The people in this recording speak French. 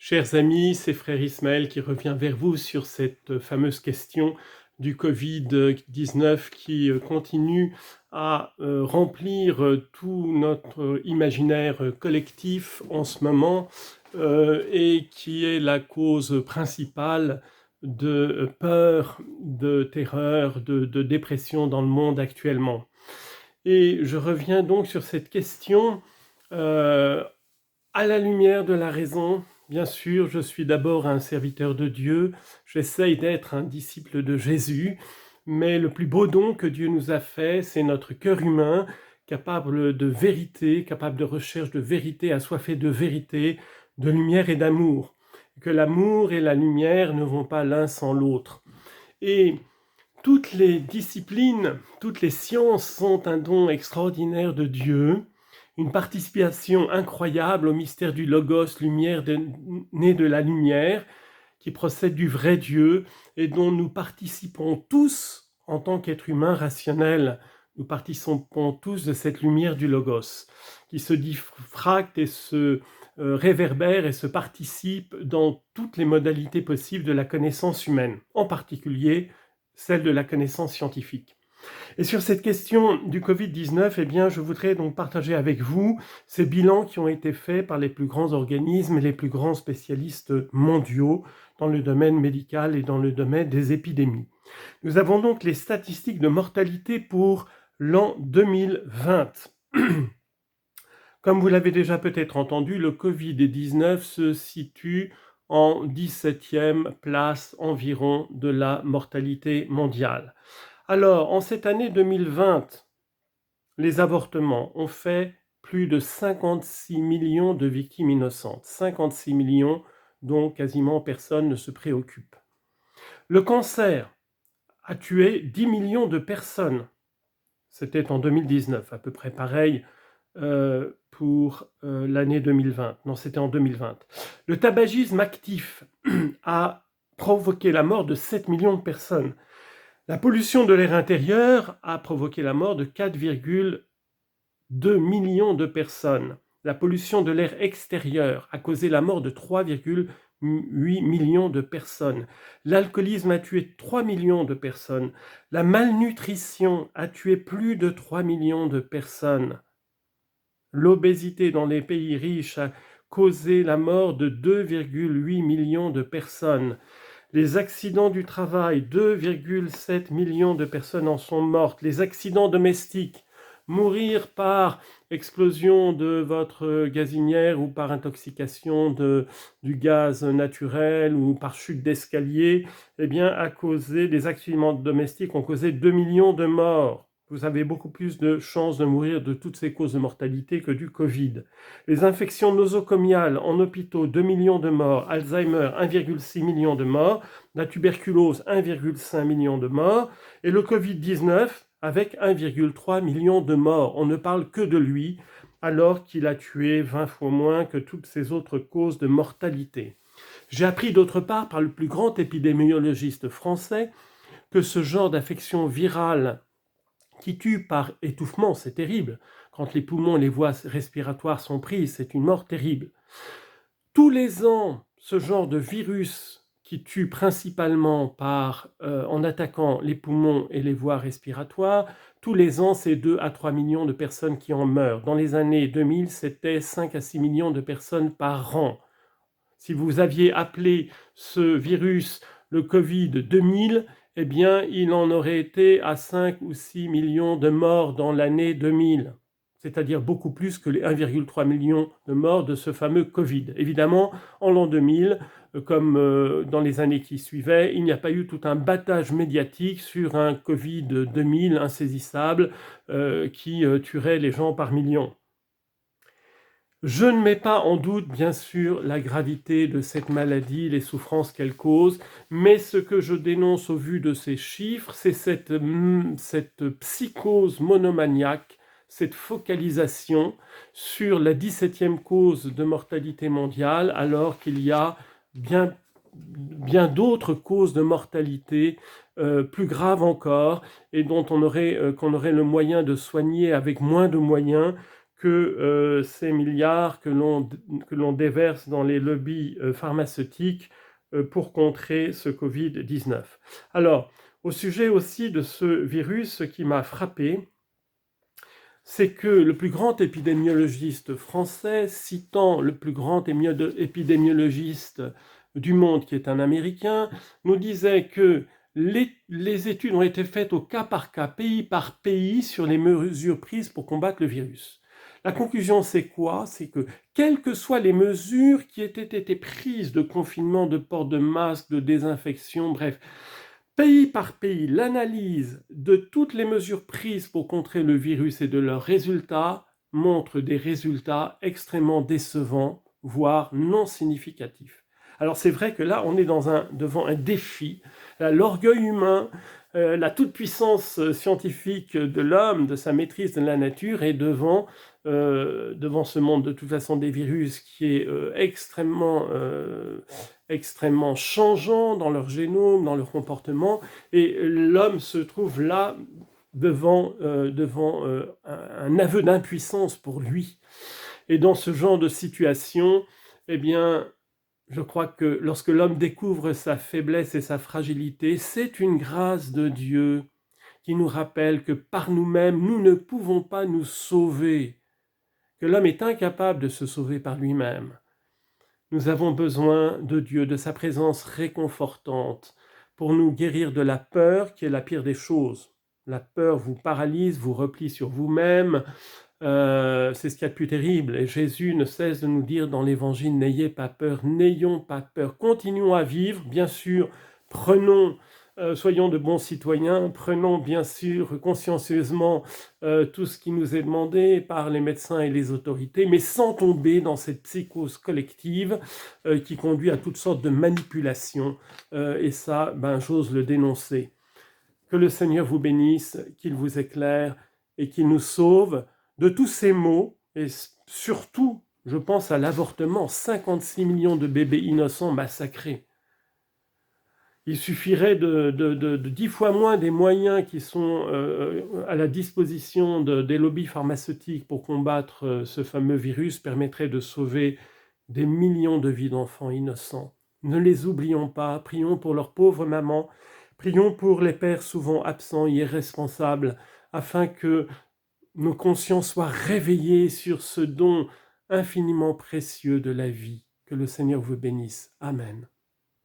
Chers amis, c'est Frère Ismaël qui revient vers vous sur cette fameuse question du Covid-19 qui continue à remplir tout notre imaginaire collectif en ce moment et qui est la cause principale de peur, de terreur, de dépression dans le monde actuellement. Et je reviens donc sur cette question à la lumière de la raison. Bien sûr, je suis d'abord un serviteur de Dieu, j'essaye d'être un disciple de Jésus, mais le plus beau don que Dieu nous a fait, c'est notre cœur humain, capable de vérité, capable de recherche de vérité, assoiffé de vérité, de lumière et d'amour. Que l'amour et la lumière ne vont pas l'un sans l'autre. Et toutes les disciplines, toutes les sciences sont un don extraordinaire de Dieu, une participation incroyable au mystère du Logos, lumière né de la lumière, qui procède du vrai Dieu et dont nous participons tous en tant qu'êtres humains rationnels. Nous participons tous de cette lumière du Logos, qui se diffracte et se réverbère et se participe dans toutes les modalités possibles de la connaissance humaine, en particulier celle de la connaissance scientifique. Et sur cette question du Covid-19, eh bien, je voudrais donc partager avec vous ces bilans qui ont été faits par les plus grands organismes et les plus grands spécialistes mondiaux dans le domaine médical et dans le domaine des épidémies. Nous avons donc les statistiques de mortalité pour l'an 2020. Comme vous l'avez déjà peut-être entendu, le Covid-19 se situe en 17e place environ de la mortalité mondiale. Alors, en cette année 2020, les avortements ont fait plus de 56 millions de victimes innocentes. 56 millions dont quasiment personne ne se préoccupe. Le cancer a tué 10 millions de personnes. C'était en 2019, à peu près pareil pour l'année 2020. Non, c'était en 2020. Le tabagisme actif a provoqué la mort de 7 millions de personnes. La pollution de l'air intérieur a provoqué la mort de 4,2 millions de personnes. La pollution de l'air extérieur a causé la mort de 3,8 millions de personnes. L'alcoolisme a tué 3 millions de personnes. La malnutrition a tué plus de 3 millions de personnes. L'obésité dans les pays riches a causé la mort de 2,8 millions de personnes. Les accidents du travail, 2,7 millions de personnes en sont mortes. Les accidents domestiques, mourir par explosion de votre gazinière ou par intoxication du gaz naturel ou par chute d'escalier, eh bien, les accidents domestiques ont causé 2 millions de morts. Vous avez beaucoup plus de chances de mourir de toutes ces causes de mortalité que du Covid. Les infections nosocomiales en hôpitaux, 2 millions de morts. Alzheimer, 1,6 million de morts. La tuberculose, 1,5 million de morts. Et le Covid-19, avec 1,3 million de morts. On ne parle que de lui, alors qu'il a tué 20 fois moins que toutes ces autres causes de mortalité. J'ai appris d'autre part par le plus grand épidémiologiste français que ce genre d'affection virale qui tue par étouffement, c'est terrible. Quand les poumons et les voies respiratoires sont prises, c'est une mort terrible. Tous les ans, ce genre de virus qui tue principalement en attaquant les poumons et les voies respiratoires, tous les ans, c'est 2 à 3 millions de personnes qui en meurent. Dans les années 2000, c'était 5 à 6 millions de personnes par an. Si vous aviez appelé ce virus le Covid 2000, eh bien, il en aurait été à 5 ou 6 millions de morts dans l'année 2000, c'est-à-dire beaucoup plus que les 1,3 million de morts de ce fameux Covid. Évidemment, en l'an 2000, comme dans les années qui suivaient, il n'y a pas eu tout un battage médiatique sur un Covid 2000 insaisissable qui tuerait les gens par millions. Je ne mets pas en doute, bien sûr, la gravité de cette maladie, les souffrances qu'elle cause, mais ce que je dénonce au vu de ces chiffres, c'est cette psychose monomaniaque, cette focalisation sur la 17e cause de mortalité mondiale, alors qu'il y a bien d'autres causes de mortalité plus graves encore, et dont qu'on aurait le moyen de soigner avec moins de moyens, que ces milliards que l'on déverse dans les lobbies pharmaceutiques pour contrer ce Covid-19. Alors, au sujet aussi de ce virus, ce qui m'a frappé, c'est que le plus grand épidémiologiste français, citant le plus grand épidémiologiste du monde, qui est un Américain, nous disait que les études ont été faites au cas par pays, sur les mesures prises pour combattre le virus. La conclusion, c'est quoi? C'est que, quelles que soient les mesures qui aient été prises de confinement, de port de masque, de désinfection, bref, pays par pays, l'analyse de toutes les mesures prises pour contrer le virus et de leurs résultats montre des résultats extrêmement décevants, voire non significatifs. Alors c'est vrai que là, on est devant un défi. L'orgueil humain, la toute-puissance scientifique de l'homme, de sa maîtrise de la nature, est devant ce monde de toute façon des virus qui est extrêmement changeant dans leur génome, dans leur comportement, et l'homme se trouve là devant un aveu d'impuissance pour lui. Et dans ce genre de situation, eh bien, je crois que lorsque l'homme découvre sa faiblesse et sa fragilité, c'est une grâce de Dieu qui nous rappelle que par nous-mêmes, nous ne pouvons pas nous sauver, que l'homme est incapable de se sauver par lui-même. Nous avons besoin de Dieu, de sa présence réconfortante pour nous guérir de la peur qui est la pire des choses. La peur vous paralyse, vous replie sur vous-même, c'est ce qu'il y a de plus terrible. Et Jésus ne cesse de nous dire dans l'Évangile, n'ayez pas peur, n'ayons pas peur, continuons à vivre, bien sûr, soyons de bons citoyens, prenons bien sûr consciencieusement tout ce qui nous est demandé par les médecins et les autorités, mais sans tomber dans cette psychose collective qui conduit à toutes sortes de manipulations. Et ça, j'ose le dénoncer. Que le Seigneur vous bénisse, qu'il vous éclaire et qu'il nous sauve de tous ces maux, et surtout, je pense à l'avortement, 56 millions de bébés innocents massacrés. Il suffirait de 10 fois moins des moyens qui sont à la disposition des lobbies pharmaceutiques pour combattre ce fameux virus, permettrait de sauver des millions de vies d'enfants innocents. Ne les oublions pas, prions pour leurs pauvres mamans, prions pour les pères souvent absents, irresponsables, afin que nos consciences soient réveillées sur ce don infiniment précieux de la vie. Que le Seigneur vous bénisse. Amen.